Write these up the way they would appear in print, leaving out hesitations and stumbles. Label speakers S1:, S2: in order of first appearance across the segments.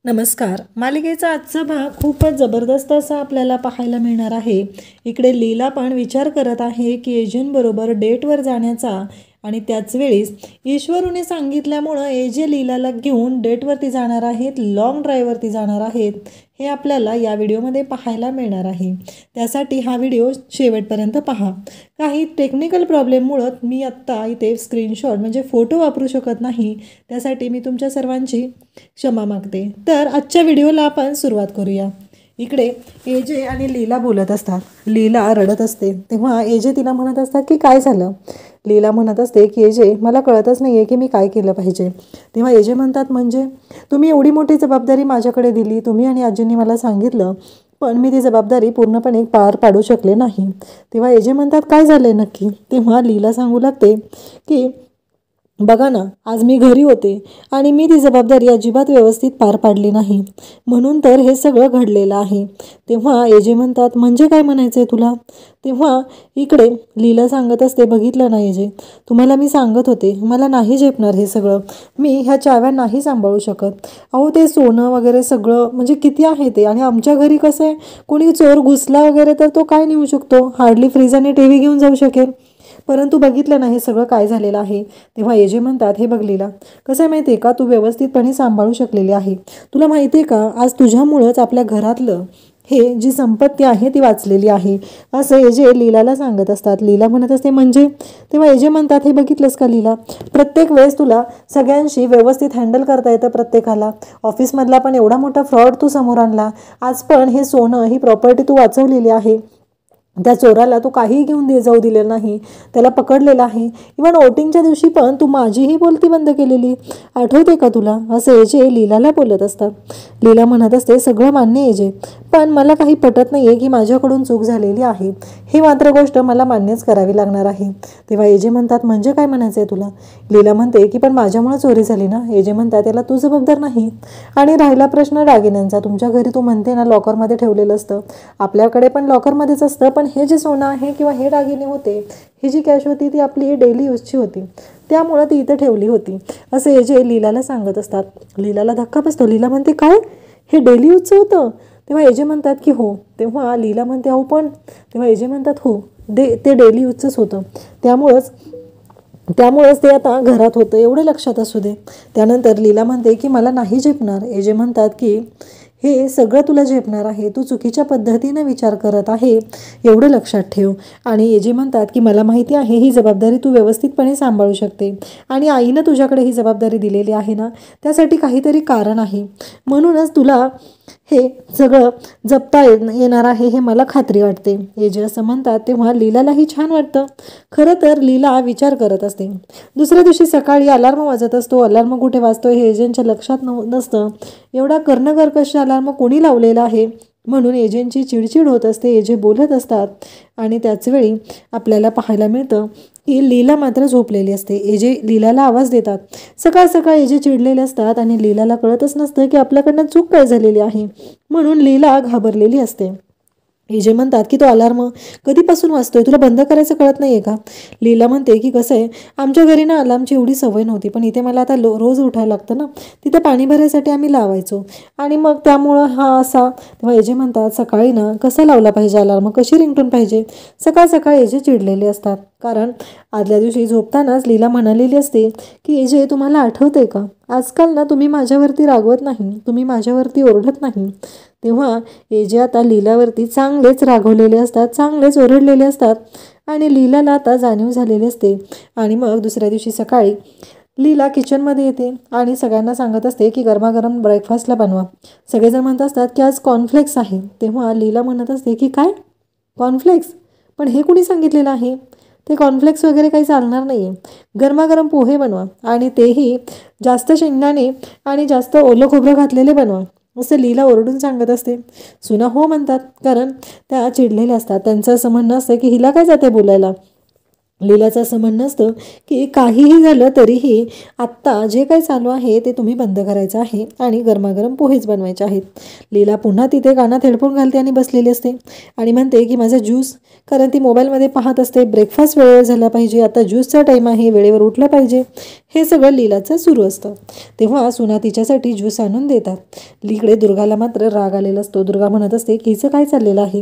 S1: नमस्कार. मालिकेचा आजचा भाग खूपच जबरदस्त असा आपल्याला पाहायला मिळणार आहे. इकडे लीला पण विचार करत आहे की एजेंबरोबर डेटवर जाण्याचा आणि त्याच वेळेस ईश्वरूने सांगितल्यामुळं एजे लीलाला घेऊन डेटवरती जाणार आहेत, लॉंग ड्राईव्हवरती जाणार आहेत. हे आपल्याला या व्हिडिओमध्ये पाहायला मिळणार आहे. त्यासाठी हा व्हिडिओ शेवटपर्यंत पहा. काही टेक्निकल प्रॉब्लेममुळं मी आत्ता इथे स्क्रीनशॉट म्हणजे फोटो वापरू शकत नाही. त्यासाठी मी तुमच्या सर्वांची क्षमा मागते. तर आजच्या व्हिडिओला आपण सुरुवात करूया. इकडे एजे आणि लीला बोलत असतात. लीला रडत असते तेव्हा एजे तिला म्हणत असतात की काय झालं. लीला म्हणत असते की एजे मला कळतच नाही आहे की मी काय केलं पाहिजे. तेव्हा एजे म्हणतात म्हणजे तुम्ही एवढी मोठी जबाबदारी माझ्याकडे दिली, तुम्ही आणि आजींनी मला सांगितलं, पण मी ती जबाबदारी पूर्णपणे पार पाडू शकले नाही. तेव्हा एजे म्हणतात काय झालं नक्की. तेव्हा लीला सांगू लागते की बघा ना, आज मी घरी होते आणि मी ती जबाबदारी अजिबात व्यवस्थित पार पाडली नाही, म्हणून तर हे सगळं घडलेलं आहे. तेव्हा एजे म्हणतात म्हणजे काय म्हणायचं आहे तुला. तेव्हा इकडे लीला सांगत असते बघितलं ना एजे, तुम्हाला मी सांगत होते मला नाही झेपणार हे सगळं, मी ह्या चाव्या नाही सांभाळू शकत. अहो ते सोनं वगैरे सगळं म्हणजे किती आहे ते, आणि आमच्या घरी कसं आहे कोणी चोर घुसला वगैरे तर तो काय नेऊ शकतो, हार्डली फ्रीज आणि टी व्ही घेऊन जाऊ शकेल. परंतु बघितलं ना हे सगळं काय झालेलं आहे. तेव्हा एजे म्हणतात हे बघ लीला, कसं आहे माहिती आहे का, तू व्यवस्थितपणे सांभाळू शकलेली आहे. तुला माहिती आहे का आज तुझ्यामुळंच आपल्या घरातलं हे जी संपत्ती आहे ती वाचलेली आहे, असं एजे लीलाला सांगत असतात. लीला म्हणत असते म्हणजे. तेव्हा एजे म्हणतात हे बघितलंस का लीला, प्रत्येक वेळेस तुला सगळ्यांशी व्यवस्थित हँडल करता येतं प्रत्येकाला. ऑफिसमधला पण एवढा मोठा फ्रॉड तू समोर आणला, आज पण हे सोनं ही प्रॉपर्टी तू वाचवलेली आहे. त्या चोराला तू काहीही घेऊन जाऊ दिलेलं नाही, त्याला पकडलेलं आहे. इव्हन वोटिंगच्या दिवशी पण तू माझीही बोलती बंद केलेली, आठवते का तुला, असं एजे लीलाला बोलत असतात. लीला म्हणत असते सगळं मान्य एजे, पण मला काही पटत नाही आहे की माझ्याकडून चूक झालेली आहे, ही मात्र गोष्ट मला मान्यच करावी लागणार आहे. तेव्हा एजे म्हणतात म्हणजे काय म्हणायचं आहे तुला. लीला म्हणते की पण माझ्यामुळे चोरी झाली ना. एजे म्हणतात त्याला तू जबाबदार नाही. आणि राहिला प्रश्न दागिन्यांचा, तुमच्या घरी तू म्हणते ना लॉकरमध्ये ठेवलेलं असतं, आपल्याकडे पण लॉकरमध्येच असतं, पण हे जे सोनं आहे किंवा हे दागिने होते, ही जी कॅश होती ती आपली डेली यूजची होती, त्यामुळं ती इथं ठेवली होती, असं एजे लीलाला सांगत असतात. लीलाला धक्का बसतो. लीला म्हणते काय, हे डेली यूजचं होतं. तेव्हा एजे म्हणतात की हो. तेव्हा लीला म्हणते अहो पण. तेव्हा एजे म्हणतात हो ते डेली यूजचंच होतं, त्यामुळंच ते आता घरात होतं, एवढं लक्षात असू दे. त्यानंतर लीला म्हणते की मला नाही झेपणार. एजे म्हणतात की हे सगळं तुला झेपणार आहे, तू चुकीच्या पद्धतीने विचार करत आहे, एवढं लक्षात ठेव. आणि एजे म्हणतात की मला माहिती आहे ही जबाबदारी तू व्यवस्थितपणे सांभाळू शकते, आणि आईनं तुझ्याकडे ही जबाबदारी दिलेली आहे ना, त्यासाठी काहीतरी कारण आहे, म्हणूनच तुला हे सगळं जपता येणार आहे हे मला खात्री वाटते. एजे असं म्हणतात. तेव्हा लीलालाही छान वाटतं. खरं तर लीला विचार करत असते. दुसऱ्या दिवशी सकाळी अलार्म वाजत असतो. अलार्म कुठे वाजतो हे एजेंटच्या लक्षात नसतं. एवढा कर्णकर्कश अलार्म कोणी लावलेला आहे म्हणून एजेंटची चिडचिड होत असते. एजे बोलत असतात आणि त्याचवेळी आपल्याला पाहायला मिळतं की लीला मात्र झोपलेली असते. एजे लीलाला आवाज देतात. सकाळ सकाळ एजे चिडलेले असतात आणि लीलाला कळतच नसतं की आपल्याकडनं चूक काय झालेली आहे, म्हणून लीला घाबरलेली असते. एजे म्हणतात की तो अलार्म कधीपासून वाजतोय, तुला बंद करायचं कळत नाही आहे का. लीला म्हणते की कसं आहे आमच्या घरी ना अलार्मची एवढी सवय नव्हती, पण इथे मला आता रोज उठायला लागतं ना, तिथे पाणी भरायसाठी आम्ही लावायचो आणि मग त्यामुळं हा असा. तेव्हा एजे म्हणतात सकाळी ना कसा लावला पाहिजे अलार्म, कशी रिंगटोन पाहिजे. सकाळ सकाळ एजे चिडलेले असतात, कारण आदल्या दिवशी झोपतानाच लीला म्हणालेली असते की एजे तुम्हाला आठवते का, आजकाल ना तुम्ही माझ्यावरती रागवत नाही, तुम्ही माझ्यावरती ओरडत नाही. तेव्हा एजे आता लीलावरती चांगलेच रागवलेले असतात, चांगलेच ओरडलेले असतात, आणि लीलाला आता जाणीव झालेली असते. आणि मग दुसऱ्या दिवशी सकाळी लीला किचनमध्ये येते आणि सगळ्यांना सांगत असते की गरमागरम ब्रेकफास्टला बनवा. सगळेजण म्हणत असतात की आज कॉर्नफ्लेक्स आहे. तेव्हा लीला म्हणत असते की काय कॉर्नफ्लेक्स, पण हे कुणी सांगितलेलं आहे, ते कॉर्नफ्लेक्स वगैरे काही चालणार नाही आहे, गरमागरम पोहे बनवा आणि तेही जास्त शेंगदाणे आणि जास्त ओलं खोबरं घातलेले बनवा, असं लीला ओरडून सांगत असते. सुना हो म्हणतात, कारण त्या चिडलेल्या असतात. त्यांचं असं म्हणणं असतं की हिला काय जाते बोलायला, लीलाचं असं म्हणणं असतं की काहीही झालं तरीही आत्ता जे काही चालू आहे ते तुम्ही बंद करायचं आहे आणि गरमागरम पोहेच बनवायचे आहेत. लीला पुन्हा तिथे कानात हेडफोन घालते आणि बसलेली असते आणि म्हणते की माझा ज्यूस, कारण ती मोबाईलमध्ये पाहत असते. ब्रेकफास्ट वेळेवर झाला पाहिजे, आता ज्यूसचा टाईम आहे, वेळेवर उठलं पाहिजे, हे सगळं लीलाचं सुरू असतं. तेव्हा सुना तिच्यासाठी ज्यूस आणून देतात. इकडे दुर्गाला मात्र राग आलेला असतो. दुर्गा म्हणत असते की हिचं काय चाललेलं आहे,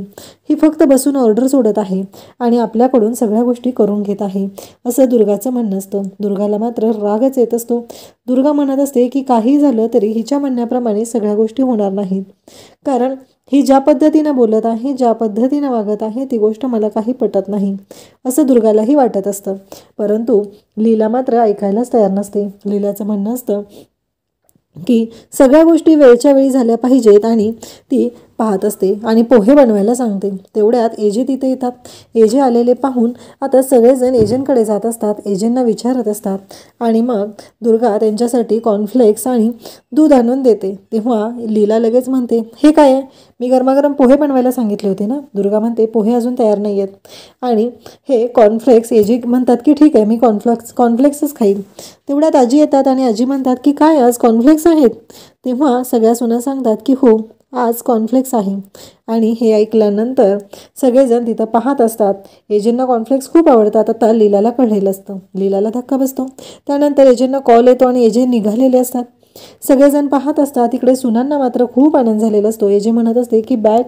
S1: ही फक्त बसून ऑर्डर सोडत आहे आणि आपल्याकडून सगळ्या गोष्टी करून घेत आहे, असं दुर्गाचं म्हणणं असतं. दुर्गाला मात्र रागच येत असतो. दुर्गा म्हणत असते की काही झालं तरी हिच्या म्हणण्याप्रमाणे सगळ्या गोष्टी होणार नाहीत, कारण ही ज्या पद्धतीनं बोलत आहे, ज्या पद्धतीनं वागत आहे, ती गोष्ट मला काही पटत नाही, असं दुर्गालाही वाटत असतं. परंतु लीला मात्र ऐकायलाच तयार नसते. लीलाचं म्हणणं असतं की सगळ्या गोष्टी वेळच्या वेळी झाल्या पाहिजेत आणि ती पाहत असते आणि पोहे बनवायला सांगते. तेवढ्यात एजे तिथे येतात. एजे आलेले पाहून आता सगळेजण एजंटकडे जात असतात, एजंटना विचारत असतात आणि मग दुर्गा त्यांच्यासाठी कॉर्नफ्लेक्स आणि दूध आणून देते. तेव्हा लीला लगेच म्हणते, हे काय आहे, मी गरमागरम पोहे बनवायला सांगितले होते ना. दुर्गा म्हणते पोहे अजून तयार नाही आहेत आणि हे कॉर्नफ्लेक्स. एजे म्हणतात की ठीक आहे, मी कॉर्नफ्लेक्सच खाईल. तेवढ्यात आजी येतात आणि आजी म्हणतात की काय आज कॉर्नफ्लेक्स आहेत. तेव्हा सगळ्या सुना सांगतात की हो, आज कॉर्नफ्लेक्स आहे. आणि हे ऐकल्यानंतर सगळेजण तिथं पाहत असतात. एजेंना कॉर्नफ्लेक्स खूप आवडतात. आता लीलाला कळलेलं असतं. लीलाला धक्का बसतो. त्यानंतर एजेंना कॉल येतो आणि एजे निघालेले असतात. सगळेजण पाहत असतात. इकडे सुनांना मात्र खूप आनंद झालेला असतो. एजे म्हणत असते की बॅग,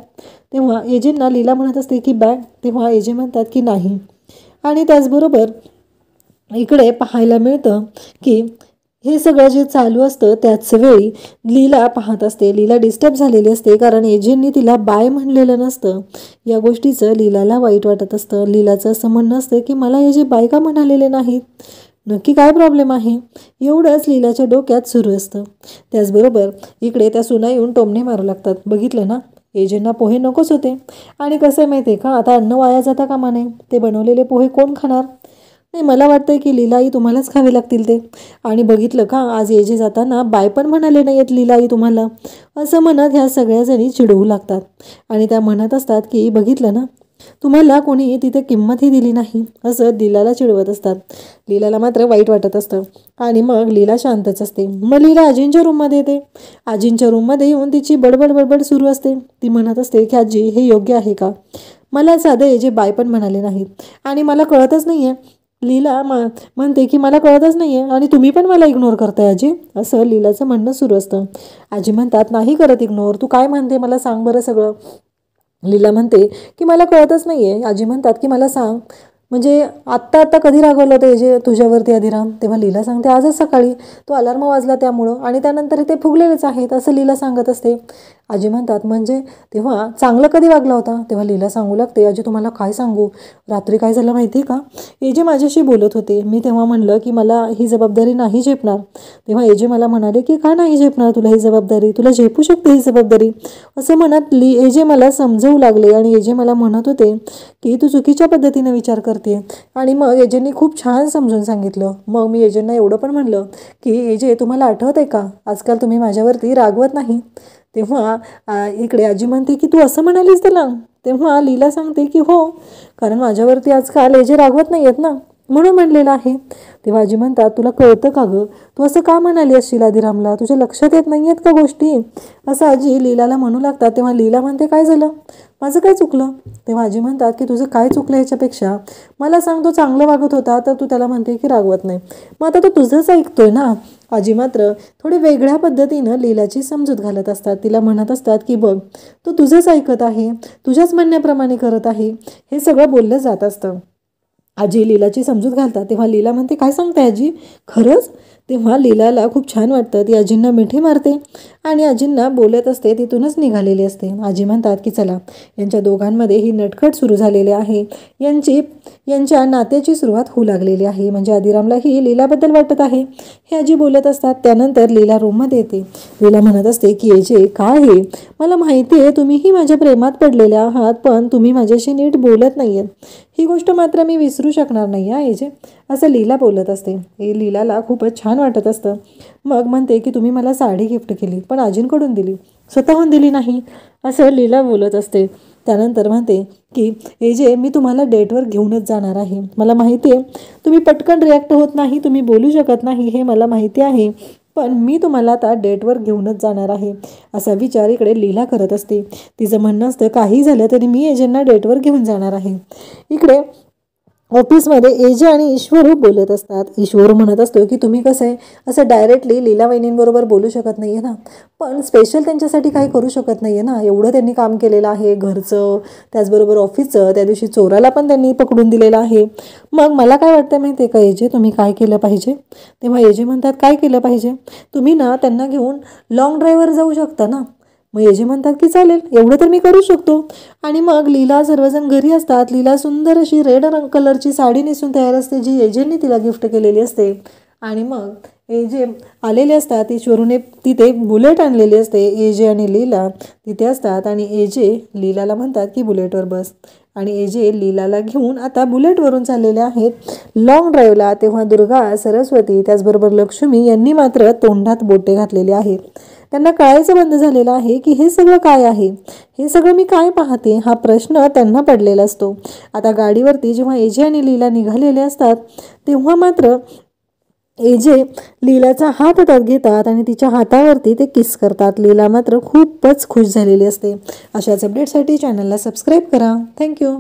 S1: तेव्हा एजेंना लीला म्हणत असते की बॅग, तेव्हा एजे म्हणतात की नाही. आणि त्याचबरोबर इकडे पाहायला मिळतं की हे सगळं जे चालू असतं त्याच वेळी लीला पाहत असते. लीला डिस्टर्ब झालेली असते, कारण एजंटनी तिला बाय म्हणलेलं नसतं. या गोष्टीचं लीलाला वाईट वाटत असतं. लीलाचं असं म्हणणं असतं की मला हे जे बाय का म्हणालेले नाहीत, नक्की काय प्रॉब्लेम आहे, एवढंच लीलाच्या डोक्यात सुरू असतं. त्याचबरोबर इकडे त्या सुना येऊन टोमणे मारू लागतात. बघितलं ना, एजंटना पोहे नकोच होते. आणि कसं आहे माहिती आहे का, आता अन्न वाया जाता कामा नये. ते बनवलेले पोहे कोण खाणार. नाही, मला वाटतं की लीलाई तुम्हालाच खावे लागतील ते. आणि बघितलं का, आज एजे जाताना बाय पण म्हणाले नाही आहेत लीलाई तुम्हाला, असं म्हणत ह्या सगळ्याजणी चिडवू लागतात. आणि त्या म्हणत असतात की बघितलं ना, तुम्हाला कोणी तिथे किंमतही दिली नाही, असं लीलाला चिडवत असतात. लीलाला मात्र वाईट वाटत असतं आणि मग लीला शांतच असते. मग लीला आजींच्या रूममध्ये येते. आजींच्या रूममध्ये येऊन तिची बडबड बडबड सुरू असते. ती म्हणत असते की आजी, हे योग्य आहे का, मला साधं एजे बाय पण म्हणाले नाहीत आणि मला कळतच नाही आहे. लीला म्हणते की मला कळतच नाही आहे आणि तुम्ही पण मला इग्नोर करताय आजी, असं लीलाचं म्हणणं सुरू असतं. आजी म्हणतात नाही करत इग्नोर, तू काय म्हणते मला सांग बरं सगळं. लीला म्हणते की मला कळतच नाही आहे. आजी म्हणतात की मला सांग, म्हणजे आत्ता कधी रागवलं होतं जे तुझ्यावरती अधिराम. तेव्हा लीला सांगते आजच सकाळी, तो अलार्म वाजला त्यामुळं, आणि त्यानंतर ते फुगलेलेच आहेत, असं लीला सांगत असते. आजी म्हणतात म्हणजे तेव्हा चांगलं कधी वागला होता. तेव्हा लीला सांगू लागते, आजी तुम्हाला काय सांगू, रात्री काय झालं माहिती आहे का, एजे माझ्याशी बोलत होते. मी तेव्हा म्हणलं की मला ही जबाबदारी नाही झेपणार. तेव्हा एजे मला म्हणाले की का नाही झेपणार तुला ही जबाबदारी, तुला झेपू शकते ही जबाबदारी, असं म्हणत एजे मला समजवू लागले. आणि एजे मला म्हणत होते की तू चुकीच्या पद्धतीने विचार करते. आणि मग एजेंनी खूप छान समजून सांगितलं. मग मी एजेंना एवढं पण म्हणलं की एजे तुम्हाला आठवत आहे का, आजकाल तुम्ही माझ्यावरती रागवत नाही. तेव्हा इकडे आजी म्हणते की तू असं म्हणालीस त्याला. तेव्हा लीला सांगते की हो, कारण माझ्यावरती आजकाल एजे रागवत नाही आहेत ना, म्हणून म्हणलेलं आहे. तेव्हा आजी म्हणतात तुला कळतं का गं, तू असं का म्हणाली असशील अधिरामला, तुझ्या लक्षात येत नाही आहेत का गोष्टी, असं आजी लीलाला म्हणू लागतात. तेव्हा लीला म्हणते काय झालं, माझं काय चुकलं. तेव्हा आजी म्हणतात की तुझं काय चुकलं याच्यापेक्षा मला सांग, तो चांगलं वागत होता तर तू त्याला म्हणते की रागवत नाही, मग आता तो तुझंच ऐकतोय ना. आजी मात्र थोडी वेगळ्या पद्धतीनं लीलाची समजूत घालत असतात. तिला म्हणत असतात की बघ, तो तुझंच ऐकत आहे, तुझ्याच म्हणण्याप्रमाणे करत आहे, हे सगळं बोललं जात असतं. आजी लीलाची समजूत घालतात. तेव्हा लीला म्हणते काय सांगताय आजी, खरंच. तेव्हा लीलाला खूप छान वाटतं. ती आजींना मिठी मारते आणि आजींना बोलत असते. तिथूनच निघालेली असते. आजी म्हणतात की चला, यांच्या दोघांमध्ये ही नटखट सुरू झालेली आहे, यांच्या नात्याची सुरुवात होऊ लागलेली आहे. म्हणजे अधिरामलाही लीलाबद्दल वाटत आहे, हे आजी बोलत असतात. त्यानंतर लीला रूममध्ये येते. लीला म्हणत असते की एजे काय हे, मला माहिती आहे तुम्हीही माझ्या प्रेमात पडलेले आहात, पण तुम्ही माझ्याशी नीट बोलत नाही आहेत, ही गोष्ट मात्र मी विसरू शकणार नाही हा एजे, असं लीला बोलत असते. हे लीलाला खूपच छान वाटत असतं. मग म्हणते की तुम्ही मला साडी गिफ्ट केली, पण पण आजींकडून दिली, स्वतःहून दिली नाही, असं लीला बोलत असते. त्यानंतर म्हणते की एजे, मी तुम्हाला डेटवर घेऊनच जाणार आहे. मला माहिती आहे तुम्ही पटकन रिॲक्ट होत नाही, तुम्ही बोलू शकत नाही, हे मला माहिती आहे, पण मी तुम्हाला आता डेटवर घेऊनच जाणार आहे. असा विचार इकडे लीला करत असते. तिचं म्हणणं असतं काही झालं तरी मी एजेंना डेटवर घेऊन जाणार आहे. इकडे ऑफिसमध्ये एजे आणि ईश्वर बोलत असतात. ईश्वर म्हणत असतो की तुम्ही कसं आहे असं डायरेक्टली लीला वहिनींबरोबर बोलू शकत नाही आहे ना, पण स्पेशल त्यांच्यासाठी काही करू शकत नाही आहे ना. एवढं त्यांनी काम केलेलं आहे, घरचं त्याचबरोबर ऑफिसचं. त्या दिवशी चोराला पण त्यांनी पकडून दिलेलं आहे. मग मला काय वाटतं माहिती आहे का एजे, तुम्ही काय केलं पाहिजे? तेव्हा एजे म्हणतात काय केलं पाहिजे? तुम्ही ना त्यांना घेऊन लॉंग ड्राईव्हवर जाऊ शकता ना. मग एजे म्हणतात की चालेल, एवढं तर मी करू शकतो. आणि मग लीला सर्वजण घरी असतात. लीला सुंदर अशी रेड कलरची साडी नेसून तयार असते, जी एजेंनी तिला गिफ्ट केलेली असते. आणि मग एजे आलेले असतात. ईश्वरूने तिथे बुलेट आणलेली असते. एजे आणि लीला तिथे असतात आणि एजे लीलाला म्हणतात की बुलेटवर बस. आणि एजे लीलाला घेऊन आता बुलेटवरून चाललेले आहेत लॉंग ड्राईव्हला. तेव्हा दुर्गा, सरस्वती त्याचबरोबर लक्ष्मी यांनी मात्र तोंडात बोटे घातलेले आहेत. त्यांना कळायचं बंद झालेलं आहे की हे सगळं काय आहे, हे सगळं मी काय पाहते, हा प्रश्न त्यांना पडलेला असतो. आता गाडीवरती जेव्हा एजे आणि लीला निघालेले असतात तेव्हा मात्र एजे लीलाचा हात हातात घेतात आणि तिच्या हातावरती ते किस करतात. लीला मात्र खूपच खुश झालेली असते. अशाच अपडेटसाठी चॅनलला सबस्क्राईब करा. थँक्यू.